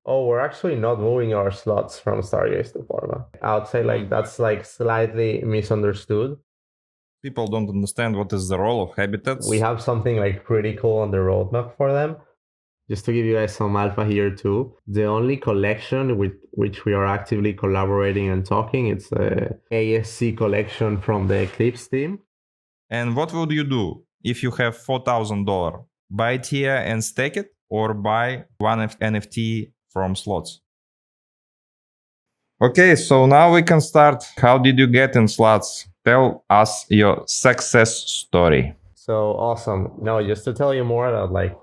Oh, we're actually not moving our slots from Stargaze to Forma. I would say like that's like slightly misunderstood. People don't understand what is the role of habitats. We have something like pretty cool on the roadmap for them. Just to give you guys some alpha here too, the only collection with which we are actively collaborating and talking, it's a ASC collection from the Eclipse team. And what would you do if you have $4,000? Buy tier and stake it, or buy one NFT from Sloths? Okay, so now we can start. How did you get in Sloths? Tell us your success story. So awesome. No, just to tell you more about like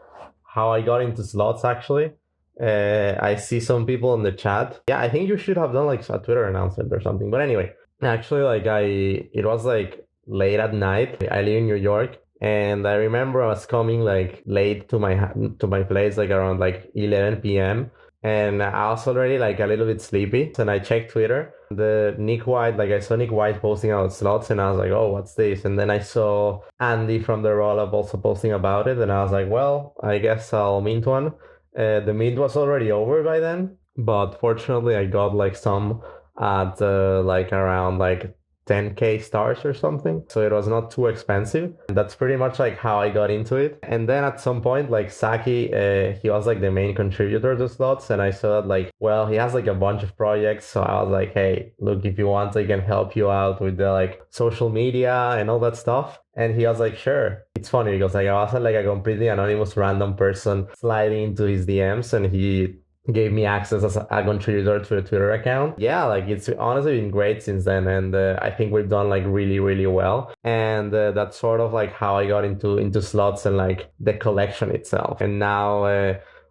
how I got into slots actually. I see some people in the chat. Yeah, I think you should have done like a Twitter announcement or something. But anyway, actually it was like late at night. I live in New York, and I remember I was coming like late to my place like around like 11 p.m. And I was already like a little bit sleepy. And I checked Twitter. I saw Nick White posting about slots, and I was like, oh, what's this? And then I saw Andy from the rollup also posting about it, and I was like, well, I guess I'll mint one. The mint was already over by then, but fortunately, I got like some at like around like 10K stars or something. So it was not too expensive. And that's pretty much like how I got into it. And then at some point, like Saki, he was like the main contributor to slots. And I saw that like, well, he has like a bunch of projects. So I was like, hey, look, if you want, I can help you out with the like social media and all that stuff. And he was like, sure. It's funny because like I wasn't like a completely anonymous random person sliding into his DMs, and he gave me access as a contributor to the Twitter account. Yeah, like it's honestly been great since then, and I think we've done like really, really well. And that's sort of like how I got into slots and like the collection itself. And now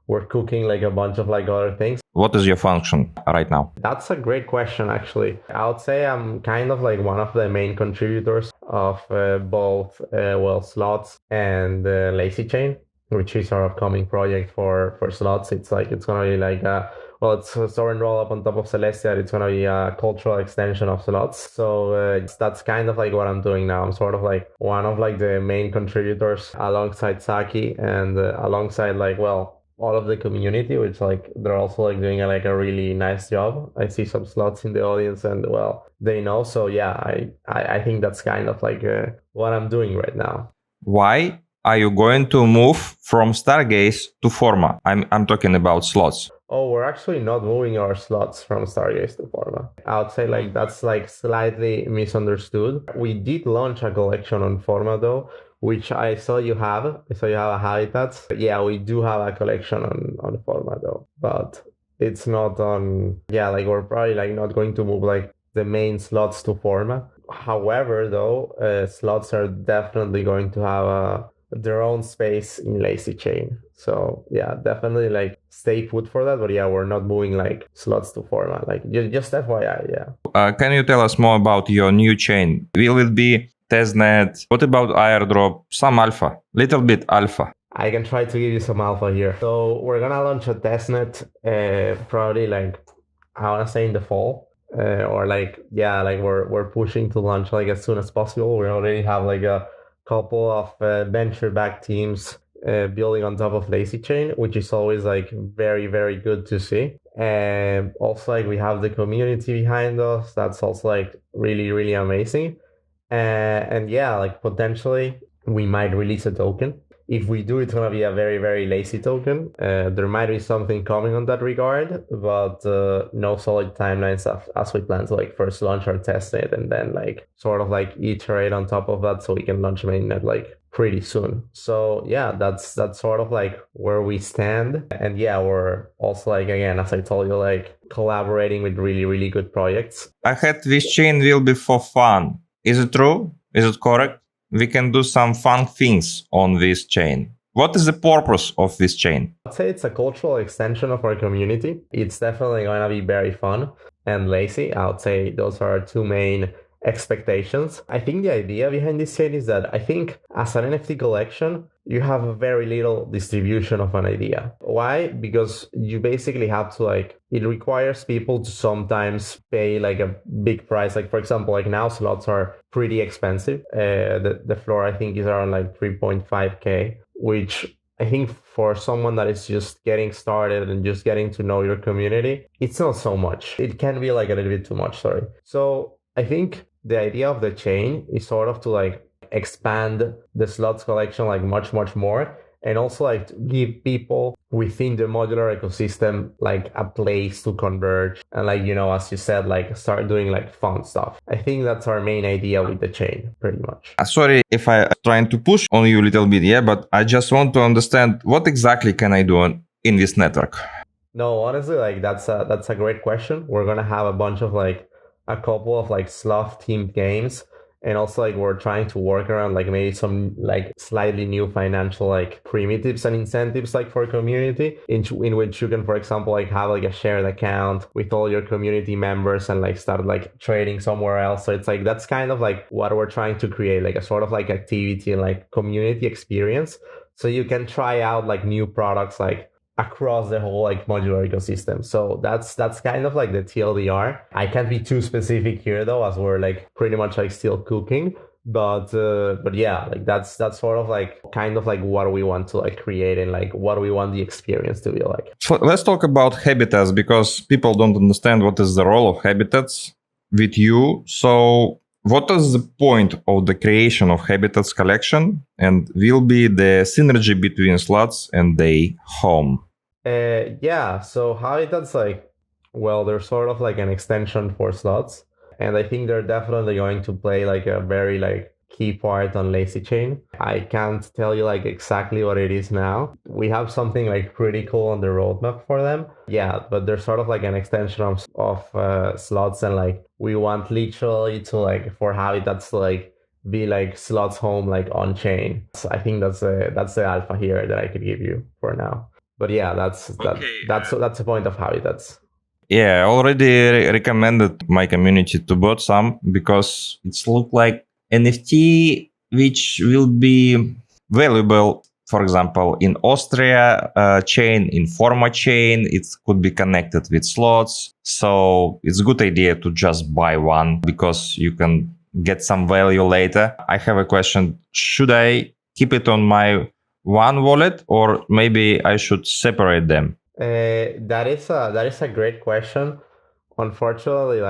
we're cooking like a bunch of like other things. What is your function right now? That's a great question, actually. I would say I'm kind of like one of the main contributors of both, slots and Lazy Chain, which is our upcoming project for slots. It's gonna be like it's a sovereign roll up on top of Celestia. It's gonna be a cultural extension of slots. So that's kind of like what I'm doing now. I'm sort of like one of like the main contributors alongside Saki, and alongside like all of the community, which like they're also like doing like a really nice job. I see some slots in the audience, and well, they know. So yeah, I think that's kind of like what I'm doing right now. Why are you going to move from Stargaze to Forma? I'm talking about slots. Oh, we're actually not moving our slots from Stargaze to Forma. I would say like that's like slightly misunderstood. We did launch a collection on Forma though, which I saw you have. I saw you have a habitats. Yeah, we do have a collection on Forma though, but it's not on. Yeah, like we're probably like not going to move like the main slots to Forma. However, though, slots are definitely going to have their own space in Lazy Chain. So yeah, definitely like stay put for that. But yeah, we're not moving like slots to Forma. Like just FYI, yeah. Can you tell us more about your new chain? Will it be testnet? What about airdrop? Some alpha, little bit alpha. I can try to give you some alpha here. So we're gonna launch a testnet probably like I wanna say in the fall. Or like yeah, like we're pushing to launch like as soon as possible. We already have like a couple of venture-backed teams building on top of Lazy Chain, which is always like very, very good to see. And also like we have the community behind us. That's also like really, really amazing. And yeah, like potentially we might release a token. If we do, it's gonna be a very, very lazy token. There might be something coming on that regard, but no solid timelines as we plan to like first launch our testnet and then like sort of like iterate on top of that so we can launch mainnet like pretty soon. So yeah, that's sort of like where we stand. And yeah, we're also like again, as I told you, like collaborating with really, really good projects. I had this chain will be for fun. Is it true? Is it correct? We can do some fun things on this chain. What is the purpose of this chain? I'd say it's a cultural extension of our community. It's definitely going to be very fun and lazy. I would say those are our two main expectations. I think the idea behind this chain is that I think as an NFT collection, you have a very little distribution of an idea. Why? Because you basically have to like, it requires people to sometimes pay like a big price. Like for example, like now slots are pretty expensive. The floor I think is around like 3.5K, which I think for someone that is just getting started and just getting to know your community, it's not so much. It can be like a little bit too much, sorry. So I think the idea of the chain is sort of to like expand the slots collection like much, much more. And also like to give people within the modular ecosystem like a place to converge and like, as you said, like start doing like fun stuff. I think that's our main idea with the chain, pretty much. Sorry if I'm trying to push on you a little bit, yeah, but I just want to understand what exactly can I do in this network? No, honestly, like that's a great question. We're gonna have a bunch of like a couple of like sloth themed games. And also like we're trying to work around like maybe some like slightly new financial like primitives and incentives like for community in which you can, for example, like have like a shared account with all your community members and like start like trading somewhere else. So it's like that's kind of like what we're trying to create, like a sort of like activity and like community experience. So you can try out like new products like across the whole like modular ecosystem. So that's kind of like the TLDR. I can't be too specific here though, as we're like pretty much like still cooking. But yeah, like that's sort of like kind of like what we want to like create and like what we want the experience to be like. So let's talk about habitats, because people don't understand what is the role of habitats with you. So what is the point of the creation of habitats collection, and will be the synergy between slots and their home? Yeah, so habitats like, well, they're sort of like an extension for slots. And I think they're definitely going to play like a very like key part on Lazy Chain. I can't tell you like exactly what it is now. We have something like pretty cool on the roadmap for them. Yeah, but they're sort of like an extension of slots, and like we want literally to like for habitats to like be like slots home like on chain. So I think that's the alpha here that I could give you for now. But yeah, that's the point of habitats. Yeah, I already recommended my community to bought some, because it's look like NFT which will be valuable. For example, in Austria chain, in Forma chain, it could be connected with slots. So it's a good idea to just buy one, because you can get some value later. I have a question. Should I keep it on my one wallet, or maybe I should separate them? That is a great question. Unfortunately,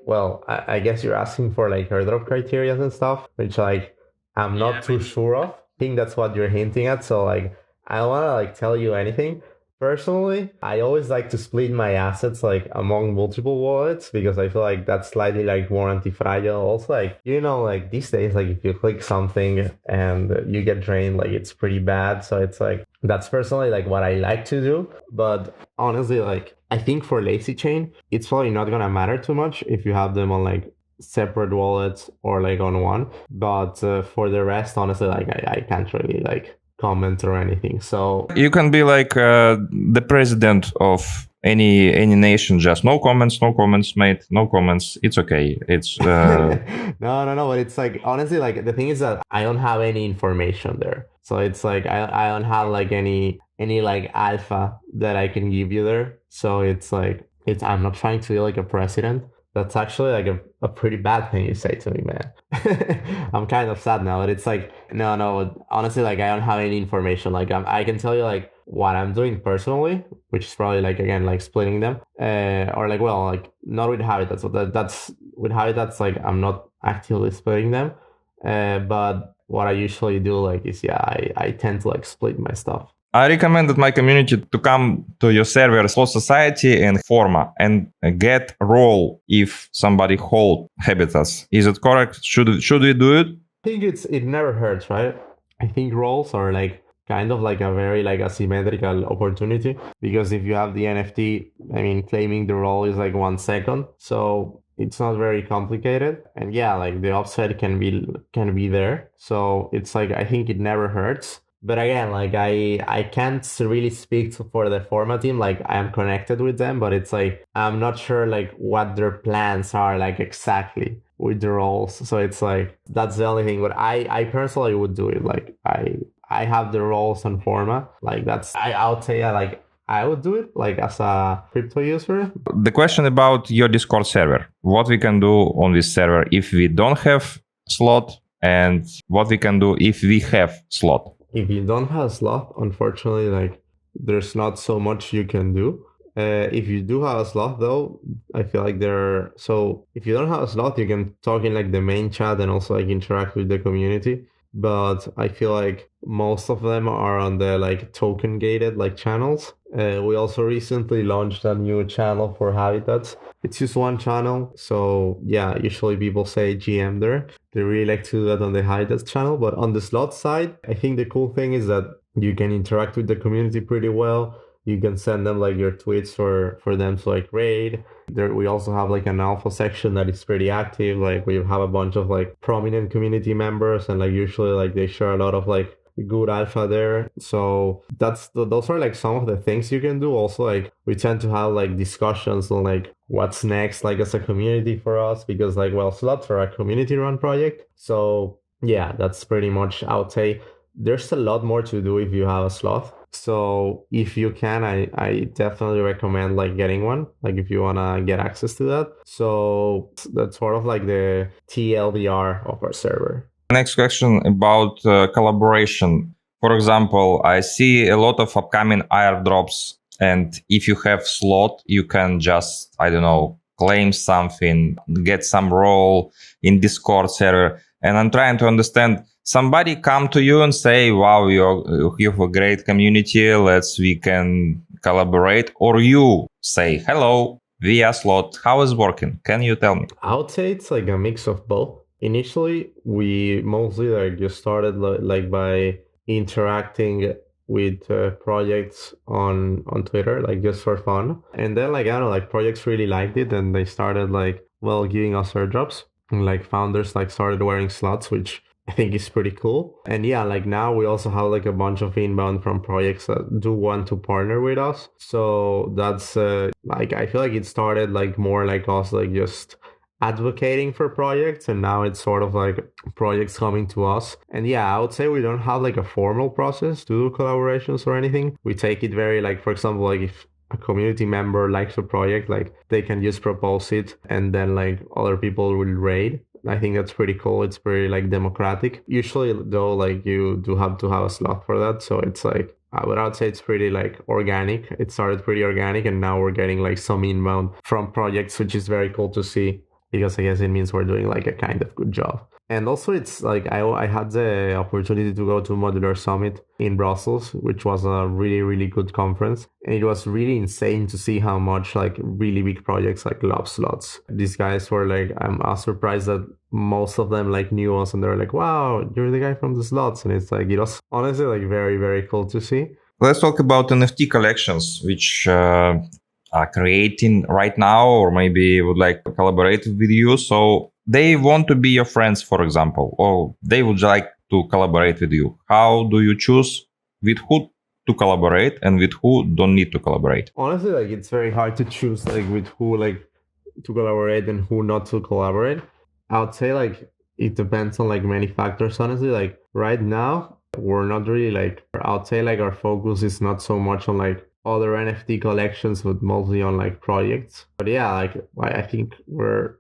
well, I guess you're asking for like airdrop criteria and stuff, which like I'm not too sure of. I think that's what you're hinting at. So like I don't wanna like tell you anything. Personally, I always like to split my assets like among multiple wallets, because I feel like that's slightly like more anti-fragile. Also, like like these days, like if you click something and you get drained, like it's pretty bad. So it's like that's personally like what I like to do. But honestly, like I think for Lazy Chain, it's probably not gonna matter too much if you have them on like separate wallets or like on one. But for the rest, honestly, like I can't really like comment or anything. So you can be like the president of any nation, just no comments, mate, no comments. It's okay. It's no, but it's like honestly, like the thing is that I don't have any information there. So it's like I don't have like any like alpha that I can give you there. So it's like I'm not trying to be like a president. That's actually like a pretty bad thing you say to me, man. I'm kind of sad now, but it's like, no, honestly, like I don't have any information. Like I can tell you like what I'm doing personally, which is probably like, again, like splitting them, or like, well, like not with habitats. So that's with habitats, like I'm not actively splitting them. But what I usually do like is, yeah, I tend to like split my stuff. I recommended my community to come to your server, Sloth Society and Forma, and get role if somebody hold habitats. Is it correct? Should we do it? I think it never hurts, right? I think roles are like kind of like a very like asymmetrical opportunity, because if you have the NFT, I mean, claiming the role is like 1 second, so it's not very complicated. And yeah, like the upside can be there. So it's like I think it never hurts. But again, like I can't really speak for the Forma team. Like I am connected with them, but it's like I'm not sure like what their plans are like exactly with the roles. So it's like that's the only thing. But I personally would do it. Like I have the roles on Forma. Like that's I would say like I would do it like as a crypto user. The question about your Discord server. What we can do on this server if we don't have slot, and what we can do if we have slot. if you don't have a sloth, unfortunately, like there's not so much you can do. If you do have a sloth, though, I feel like so if you don't have a sloth, you can talk in like the main chat and also like interact with the community. But I feel like most of them are on the like token gated like channels. We also recently launched a new channel for habitats. It's just one channel, so yeah, usually people say GM there. They really like to do that on the habitats channel. But on the slot side, I think the cool thing is that you can interact with the community pretty well. You can send them like your tweets for them to like raid. There we also have like an alpha section that is pretty active. Like we have a bunch of like prominent community members, and like usually like they share a lot of like good alpha there. So those are like some of the things you can do. Also, like we tend to have like discussions on like what's next, like as a community for us, because like well, slots are a community run project. So yeah, that's pretty much, I would say there's a lot more to do if you have a sloth. So if you can, I definitely recommend like getting one, like if you want to get access to that. So that's sort of like the TLDR of our server. Next question about collaboration. For example, I see a lot of upcoming airdrops, and if you have slot, you can just, I don't know, claim something, get some role in Discord server. And I'm trying to understand, somebody come to you and say, wow, you have a great community, we can collaborate. Or you say, hello, via slot, how is working? Can you tell me? I would say it's like a mix of both. Initially, we mostly like just started like by interacting with projects on Twitter, like just for fun. And then like I don't know, like projects really liked it, and they started like well giving us airdrops. And, like founders like started wearing slots, which I think is pretty cool. And yeah, like now we also have like a bunch of inbound from projects that do want to partner with us. So that's like I feel like it started like more like us like just advocating for projects, and now it's sort of like projects coming to us. And yeah, I would say we don't have like a formal process to do collaborations or anything. We take it very like, for example, like if a community member likes a project, like they can just propose it and then like other people will raid. I think that's pretty cool. It's pretty like democratic. Usually though, like you do have to have a slot for that. So it's like I would say it's pretty like organic. It started pretty organic, and now we're getting like some inbound from projects, which is very cool to see, because I guess it means we're doing like a kind of good job. And also it's like I had the opportunity to go to Modular Summit in Brussels, which was a really, really good conference. And it was really insane to see how much like really big projects like love slots. These guys were like, I'm surprised that most of them like knew us, and they were like, wow, you're the guy from the slots. And it's like, it was honestly like very, very cool to see. Let's talk about NFT collections, which are creating right now, or maybe would like to collaborate with you. So they want to be your friends, for example, or they would like to collaborate with you. How do you choose with who to collaborate and with who don't need to collaborate? Honestly, like it's very hard to choose like with who like to collaborate and who not to collaborate. I would say like it depends on like many factors. Honestly, like right now we're not really like, I would say like our focus is not so much on like other NFT collections, but mostly on like projects. But yeah, like I think we're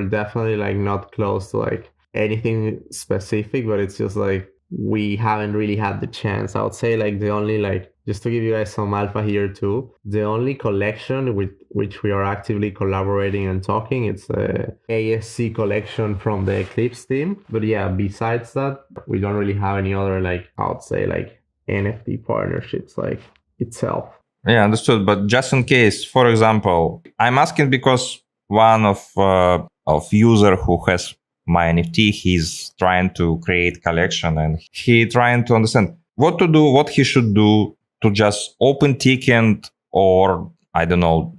definitely like not close to like anything specific, but it's just like we haven't really had the chance. I would say like the only like, just to give you guys some alpha here too, the only collection with which we are actively collaborating and talking, it's the ASC collection from the Eclipse team. But yeah, besides that, we don't really have any other like, I would say like NFT partnerships like itself. Yeah, understood. But just in case, for example, I'm asking because one of user who has my NFT, he's trying to create collection, and he trying to understand what to do, what he should do to just open ticket, or I don't know,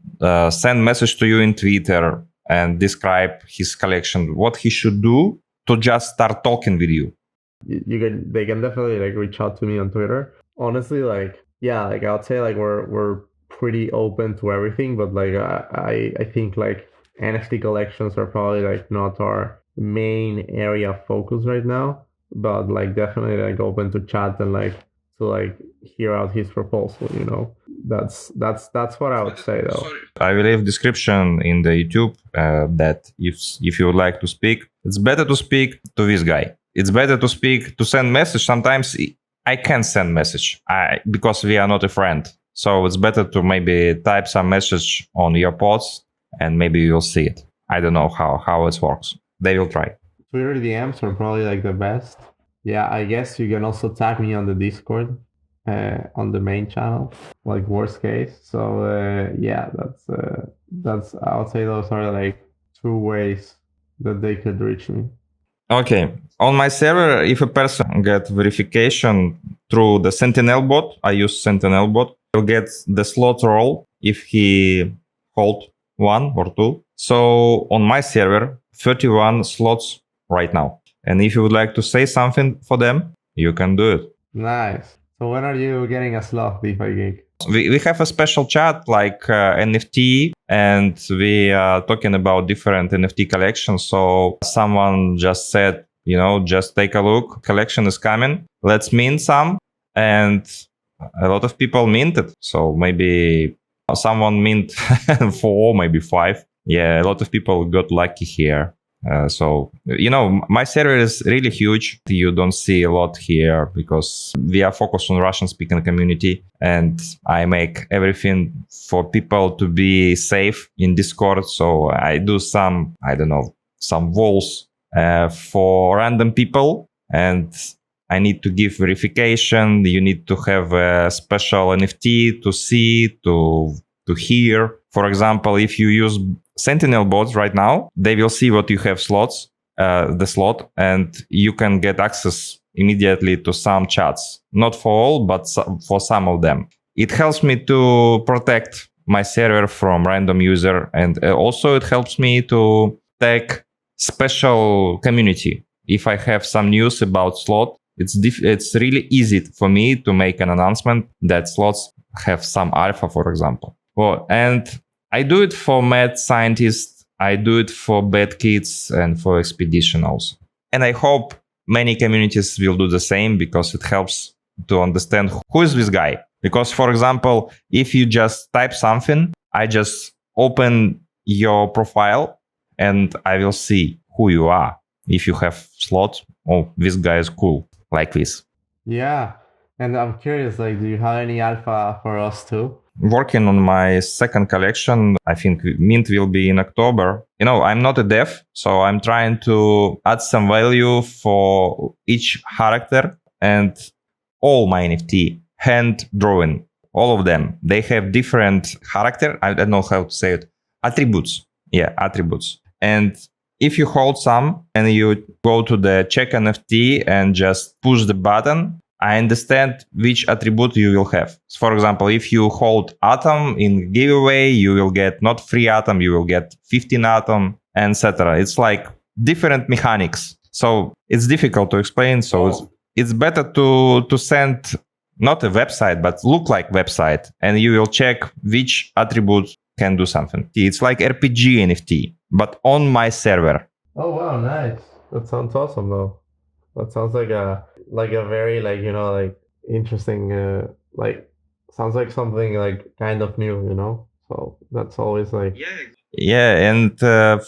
send message to you in Twitter and describe his collection, what he should do to just start talking with you. They can definitely like reach out to me on Twitter. Honestly, like yeah, like I would say like we're pretty open to everything, but like I think like NFT collections are probably like not our main area of focus right now, but like definitely like open to chat and like to like hear out his proposal, you know. That's what I would say though. I will leave description in the YouTube that if you would like to speak, it's better to speak to this guy. It's better to speak, to send message. Sometimes I can't send message because we are not a friend. So it's better to maybe type some message on your pods and maybe you'll see it. I don't know how it works. They will try. Twitter DMs are probably like the best. Yeah, I guess you can also tag me on the Discord, on the main channel, like worst case. So yeah, that's I would say those are like 2 ways that they could reach me. Okay. On my server, if a person get verification through the Sentinel bot, I use Sentinel bot, he'll get the slot role if he hold 1 or 2. So on my server, 31 slots right now. And if you would like to say something for them, you can do it. Nice. So when are you getting a slot, Defi Geek? We have a special chat like NFT, and we are talking about different NFT collections. So someone just said, just take a look. Collection is coming. Let's mint some. And a lot of people minted. So maybe someone mint 4, maybe 5. Yeah, a lot of people got lucky here. So, my server is really huge. You don't see a lot here because we are focused on Russian speaking community, and I make everything for people to be safe in Discord. So I do some walls for random people, and I need to give verification. You need to have a special NFT to see, to hear. For example, if you use Sentinel bots right now, they will see what you have the slot, and you can get access immediately to some chats. Not for all, but for some of them. It helps me to protect my server from random user, and also it helps me to tag special community. If I have some news about slot, it's really easy for me to make an announcement that slots have some alpha, for example. Well, and I do it for mad scientists, I do it for bad kids and for expedition also. And I hope many communities will do the same because it helps to understand who is this guy. Because, for example, if you just type something, I just open your profile and I will see who you are. If you have slot, oh, this guy is cool, like this. Yeah, and I'm curious, like, do you have any alpha for us too? Working on my second collection. I think mint will be in October. I'm not a dev, so I'm trying to add some value for each character, and all my NFT hand drawing, all of them. They have different character. I don't know how to say it. Attributes. Yeah, attributes. And if you hold some and you go to the check NFT and just push the button, I understand which attribute you will have. For example, if you hold atom in giveaway, you will get not free atom, you will get 15 atom, etc. It's like different mechanics. So it's difficult to explain. So it's better to send not a website, but look like website, and you will check which attribute can do something. It's like RPG NFT, but on my server. Oh wow, nice. That sounds awesome though. That sounds like a very interesting sounds like something like kind of new. So that's always like yeah. And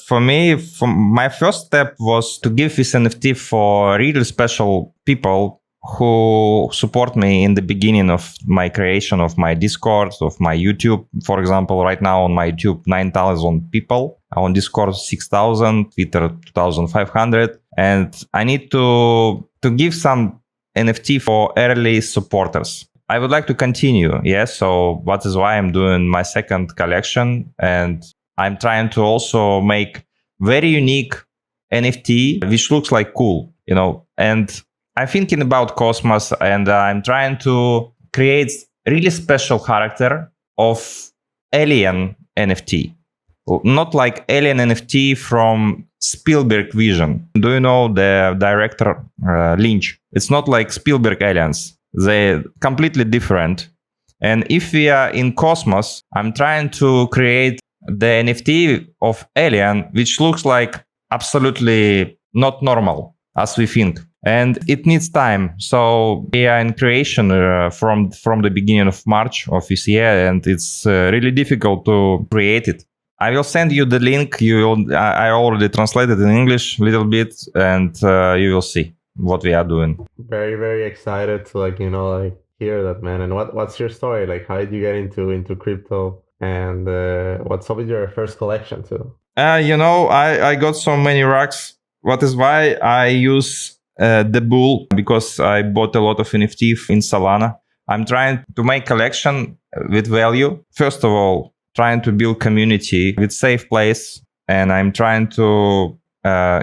for me, my first step was to give this NFT for really special people who support me in the beginning of my creation of my Discord, of my YouTube. For example, right now on my YouTube, 9,000 people. On Discord, 6,000, Twitter, 2,500. And I need to give some NFT for early supporters. I would like to continue. Yes. So that is why I'm doing my second collection. And I'm trying to also make very unique NFT, which looks like cool, and I'm thinking about Cosmos, and I'm trying to create really special character of alien NFT. Not like alien NFT from Spielberg Vision. Do you know the director Lynch? It's not like Spielberg aliens. They're completely different. And if we are in Cosmos, I'm trying to create the NFT of alien, which looks like absolutely not normal as we think. And it needs time. So we are in creation from the beginning of March of this year, and it's really difficult to create it. I will send you the link. I already translated in English a little bit, and you will see. what we are doing. Very, very excited to like hear that, man. And what's your story? Like, how did you get into crypto? And what's up with your first collection too? I got so many racks. What is why I use the bull, because I bought a lot of NFT in Solana. I'm trying to make collection with value. First of all, trying to build community with safe place, and I'm trying to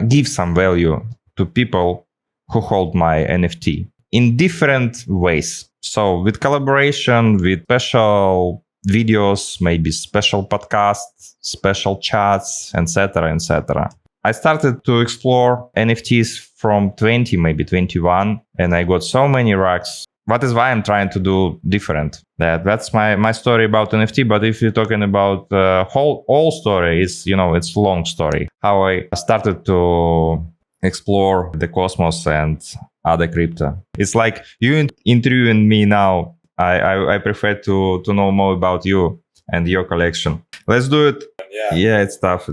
give some value to people who hold my NFT in different ways. So with collaboration, with special videos, maybe special podcasts, special chats, etc., etc. I started to explore NFTs from 20, maybe 21, and I got so many racks. That is why I'm trying to do different. That's my story about NFT. But if you're talking about whole story, it's long story. How I started to explore the cosmos and other crypto. It's like you interviewing me now. I prefer to know more about you and your collection. Let's do it. Yeah, it's tough.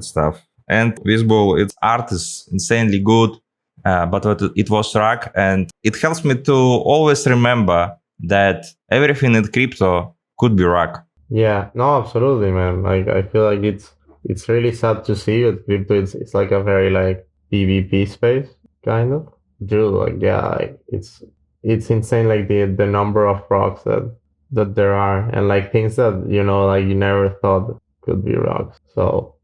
And Visible, its art is insanely good, but it was rack, and it helps me to always remember that everything in crypto could be rack. Yeah, no, absolutely, man. Like, I feel like it's really sad to see that crypto. It's like a very like PvP space, kind of. Dude, like, yeah, like, it's insane, like the number of rocks that there are, and like things that like you never thought could be rocks. So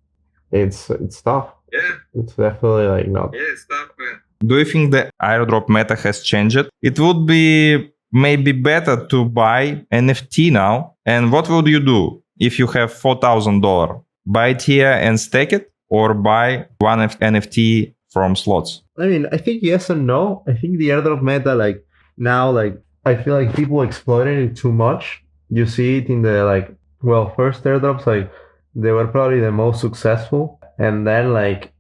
it's tough. Yeah. It's definitely like not. Yeah, it's tough, man. Do you think the airdrop meta has changed? It would be maybe better to buy NFT now. And what would you do if you have $4,000? Buy it here and stake it, or buy one NFT from Sloths? I mean, I think yes and no. I think the airdrop meta, like now, like I feel like people exploited it too much. You see it in the first airdrops, like they were probably the most successful, and then like,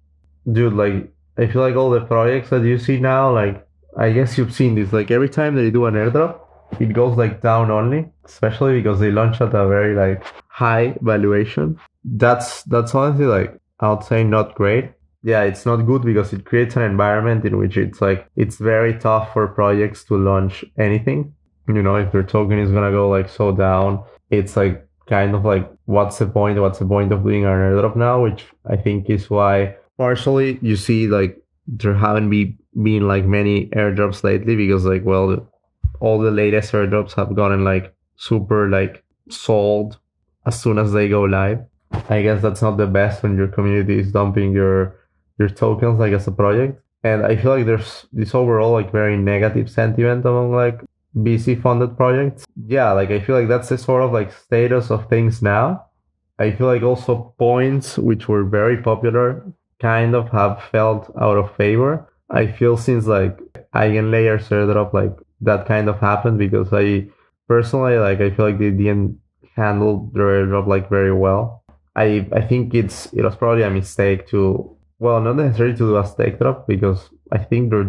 dude, like I feel like all the projects that you see now, like I guess you've seen this, like every time they do an airdrop, it goes like down only, especially because they launch at a very like high valuation. That's honestly like I would say not great. Yeah, it's not good because it creates an environment in which it's very tough for projects to launch anything. If their token is gonna go like so down, it's like kind of like what's the point? What's the point of doing an airdrop now? Which I think is why partially you see like there haven't been like many airdrops lately, because like all the latest airdrops have gotten like super like sold as soon as they go live. I guess that's not the best when your community is dumping your tokens like as a project. And I feel like there's this overall like very negative sentiment among like VC funded projects. Yeah, like I feel like that's the sort of like status of things now. I feel like also points, which were very popular, kind of have felt out of favor. I feel since like Eigenlayers airdrop, like that kind of happened, because I personally like I feel like they didn't handle their airdrop like very well. I think it was probably a mistake to, well, not necessarily to do a stake drop, because I think their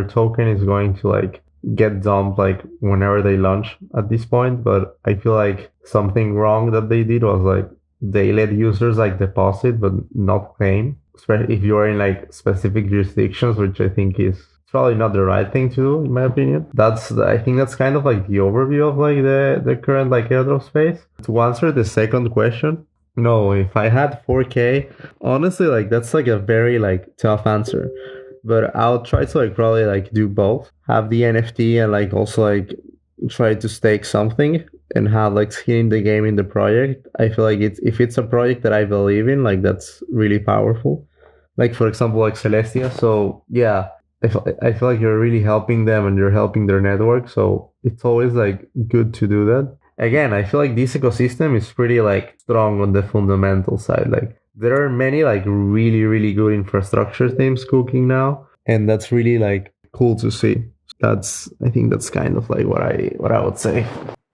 token is going to like get dumped like whenever they launch at this point. But I feel like something wrong that they did was like they let users like deposit but not claim, especially if you're in like specific jurisdictions, which I think is probably not the right thing to do in my opinion. I think that's kind of like the overview of like the current like airdrop space. To answer the second question, no, if I had 4K, honestly, like that's like a very like tough answer. But I'll try to like probably like do both. Have the NFT and like also like try to stake something and have like skin in the game in the project. I feel like if it's a project that I believe in, like that's really powerful. Like for example, like Celestia. So yeah, I feel like you're really helping them and you're helping their network. So it's always like good to do that. Again, I feel like this ecosystem is pretty like strong on the fundamental side. Like there are many like really, really good infrastructure teams cooking now. And that's really like cool to see. I think that's kind of like what I would say.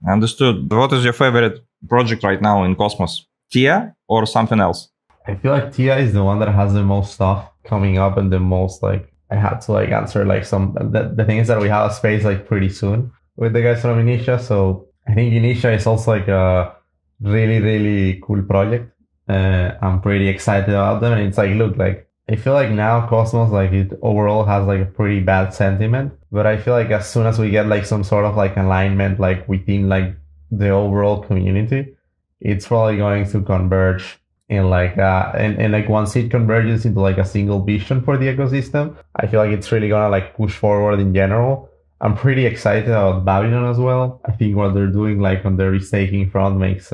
Understood. What is your favorite project right now in Cosmos? TIA or something else? I feel like TIA is the one that has the most stuff coming up and the most like I had to like answer like the thing is that we have a space like pretty soon with the guys from Initia. So I think Initia is also like a really, really cool project. I'm pretty excited about them. And it's like, look, like I feel like now Cosmos, like it overall has like a pretty bad sentiment, but I feel like as soon as we get like some sort of like alignment, like within like the overall community, it's probably going to converge in like, and like once it converges into like a single vision for the ecosystem, I feel like it's really gonna like push forward in general. I'm pretty excited about Babylon as well. I think what they're doing like on the restaking front makes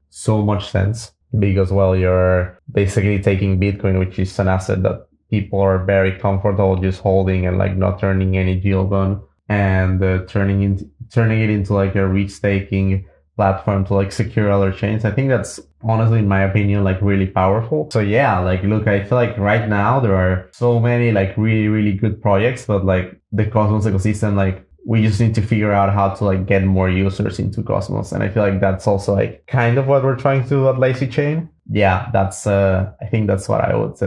so much sense because, well, you're basically taking Bitcoin, which is an asset that people are very comfortable just holding and like not turning any yield on, and turning it into like a restaking platform to like secure other chains. I think that's honestly, in my opinion, like really powerful. So yeah, like look, I feel like right now there are so many like really, really good projects, but like the Cosmos ecosystem, like we just need to figure out how to like get more users into Cosmos. And I feel like that's also like kind of what we're trying to do at Lazy Chain. Yeah, that's I think that's what I would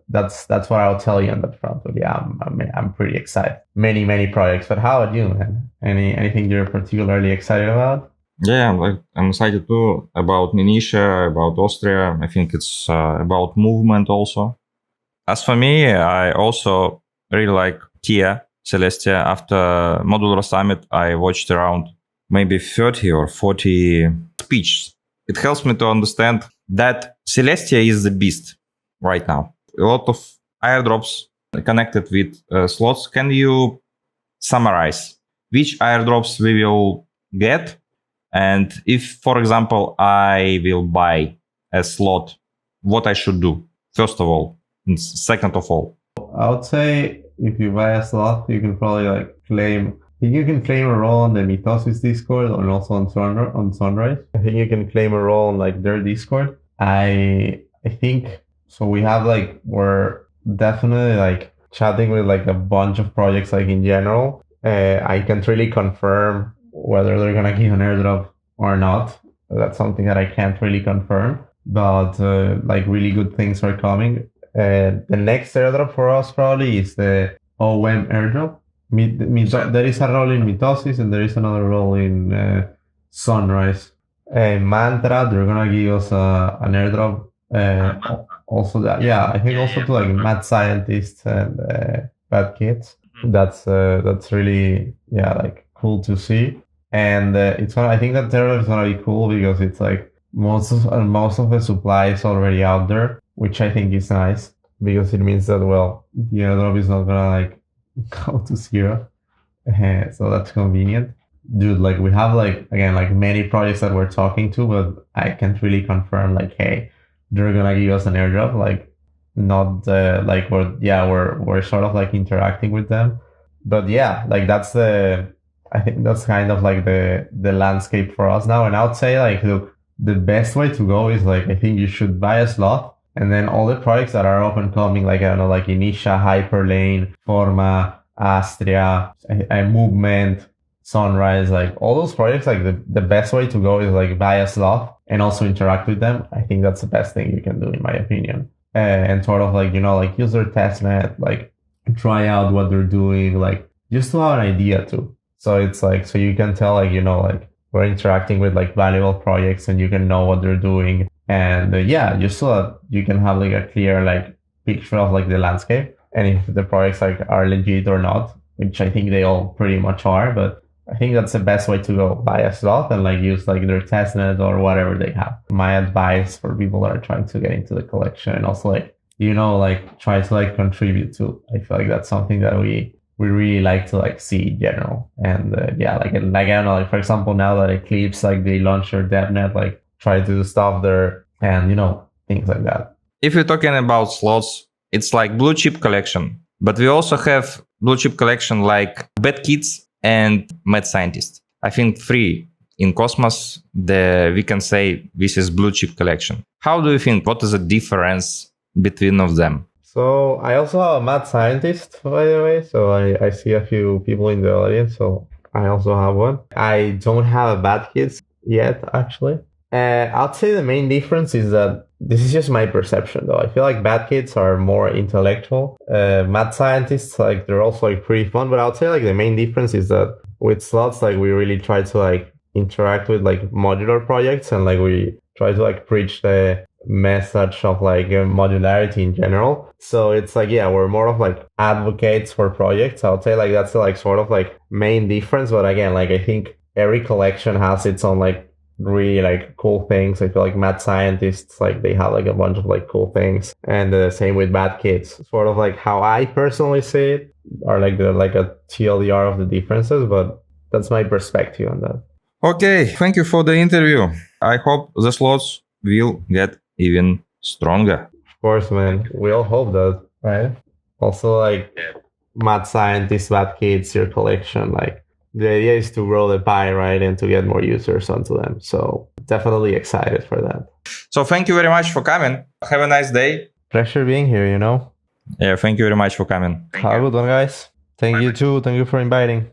that's what I would tell you on that front. But yeah, I'm pretty excited. Many projects. But how about you, man? Anything you're particularly excited about? Yeah, like I'm excited too about Minitia, about Austria. I think it's about movement also. As for me, I also really like Tia Celestia. After Modular Summit, I watched around maybe 30 or 40 speeches. It helps me to understand that Celestia is the beast right now. A lot of airdrops connected with slots. Can you summarize which airdrops we will get? And if, for example, I will buy a slot, what I should do, first of all, and second of all? I would say if you buy a slot, you can probably like claim. I think you can claim a role on the Mitosis Discord and also on Sunrise. I think you can claim a role on like their Discord. I think so. We have like we're definitely like chatting with like a bunch of projects like in general. I can't really confirm whether they're gonna give an airdrop or not. That's something that I can't really confirm. But like really good things are coming. The next airdrop for us probably is the OM airdrop. There is a role in Mitosis and there is another role in Sunrise. Mantra, they're gonna give us an airdrop. Also, that yeah, I think also to like mad scientists and bad kids. That's really like cool to see. And I think that airdrop is gonna be cool because it's like most of the supply is already out there, which I think is nice because it means that, well, the airdrop is not gonna like go to zero. So that's convenient. Dude, like we have like, again, like many projects that we're talking to, but I can't really confirm like, hey, they're gonna give us an airdrop. Like not like we're sort of like interacting with them. But yeah, like I think that's kind of like the landscape for us now. And I would say like, look, the best way to go is like, I think you should buy a slot and then all the projects that are up and coming, like, I don't know, like Inisha, Hyperlane, Forma, Astria, a Movement, Sunrise, like all those projects, like the best way to go is like buy a slot and also interact with them. I think that's the best thing you can do in my opinion. And sort of like, like use their testnet, like try out what they're doing, like just to have an idea too. So it's like, so you can tell like, like we're interacting with like valuable projects and you can know what they're doing. And just so that you can have like a clear like picture of like the landscape and if the projects like are legit or not, which I think they all pretty much are, but I think that's the best way to go. Buy a slot and like use like their testnet or whatever they have. My advice for people that are trying to get into the collection and also like, like try to like contribute to. I feel like that's something that we really like to like see in general. And like I don't know, like for example, now that Eclipse, like they launched their DevNet, like try to do stuff there and things like that. If you're talking about slots, it's like blue chip collection, but we also have blue chip collection like Bad Kids and Mad Scientists. I think three in Cosmos, we can say this is blue chip collection. How do you think? What is the difference between of them? So I also have a mad scientist, by the way. So I see a few people in the audience. So I also have one. I don't have a Bad Kids yet, actually. I'd say the main difference is that this is just my perception, though. I feel like Bad Kids are more intellectual. Mad scientists, like they're also like pretty fun. But I would say like the main difference is that with slots, like we really try to like interact with like modular projects and like we try to like preach the message of like modularity in general. So it's like, yeah, we're more of like advocates for projects. I would say like that's the like sort of like main difference. But again, like I think every collection has its own like really like cool things. I feel like mad scientists, like they have like a bunch of like cool things, and the same with bad kids. Sort of like how I personally see it, are like the like a TLDR of the differences, but that's my perspective on that. Okay, thank you for the interview. I hope the slots will get even stronger. Of course, man. We all hope that, right? Also, like mad scientists, bad kids, your collection, like the idea is to grow the pie, right, and to get more users onto them. So definitely excited for that. So thank you very much for coming. Have a nice day. Pleasure being here, you know. Yeah, thank you very much for coming. Have a good one, guys. Thank you too. Thank you for inviting.